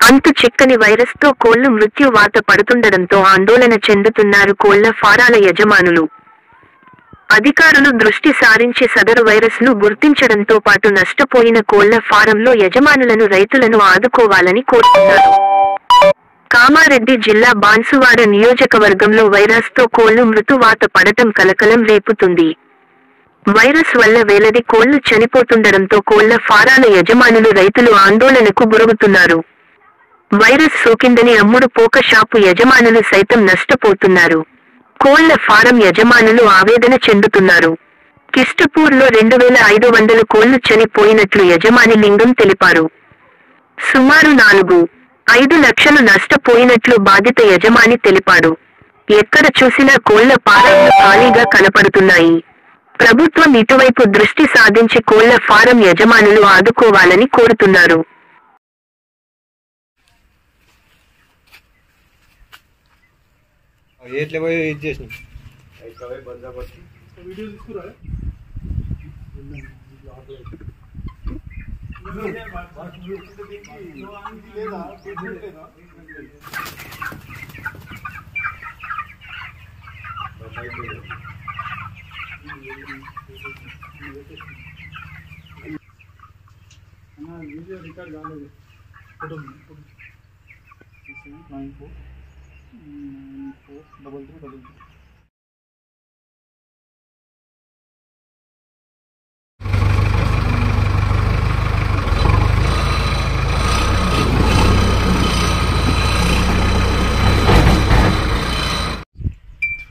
అంతు చిక్కని వైరస్ తో కోళ్లు మృత్యువాత పడుతుండడంతో ఆందోళన చెందుతున్నారు కోళ్ల ఫారాల యజమానులు. అధికారులు దృష్టి సారించి సదరు వైరస్ ను గుర్తించడంతో పాటు నష్టపోయిన కోళ్ల ఫారంలో యజమానులను రైతులను ఆదుకోవాలని కోరుతున్నారు. కామారెడ్డి జిల్లా బాన్సువాడ నియోజకవర్గంలో వైరస్ తో కోళ్లు మృత్యువాత పడటం కలకలం రేపుతుంది. వైరస్ వల్ల వేలది కోళ్లు చనిపోతుండడంతో కోళ్ల ఫారాల యజమానులు రైతులు ఆందోళనకు గురవుతున్నారు. వైరస్ సోకిందని అమ్ముడు పోక షాపు యజమానులు సైతం నష్టపోతున్నారు. కోళ్ల ఫారం యజమానులు ఆవేదన చెందుతున్నారు. కిష్టపూర్లో 2500 కోళ్లు చనిపోయినట్లు యజమాని లింగం తెలిపారు. సుమారు 4-5 లక్షలు నష్టపోయినట్లు బాధిత యజమాని తెలిపాడు. ఎక్కడ చూసినా కోళ్ల ఫారాలు ఖాళీగా కనపడుతున్నాయి. ప్రభుత్వం ఇటువైపు దృష్టి సాధించి కోళ్ల ఫారం యజమానులు ఆదుకోవాలని కోరుతున్నారు.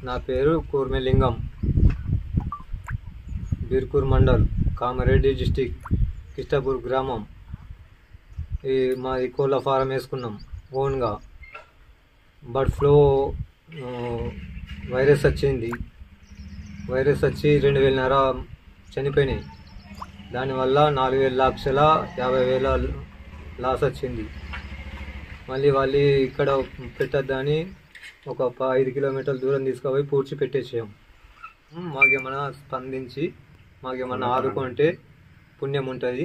నా పేరు కూర్మెలింగం, బీర్కూర్ మండల్, కామారెడ్డి డిస్టిక్, కిష్టపూర్ గ్రామం. మాది కోళ్ళ ఫారం వేసుకున్నాం ఓన్గా. బర్డ్ ఫ్లూ వైరస్ వచ్చింది. వైరస్ వచ్చి 2,500 చనిపోయినాయి. దానివల్ల 4,50,000 లాస్ వచ్చింది. మళ్ళీ వాళ్ళు ఇక్కడ పెట్టద్దని ఒక 5 కిలోమీటర్ల దూరం తీసుకుపోయి పూడ్చి పెట్టేసాం. మాకేమన్నా స్పందించి మాకేమన్నా ఆదుకుంటే పుణ్యం ఉంటుంది.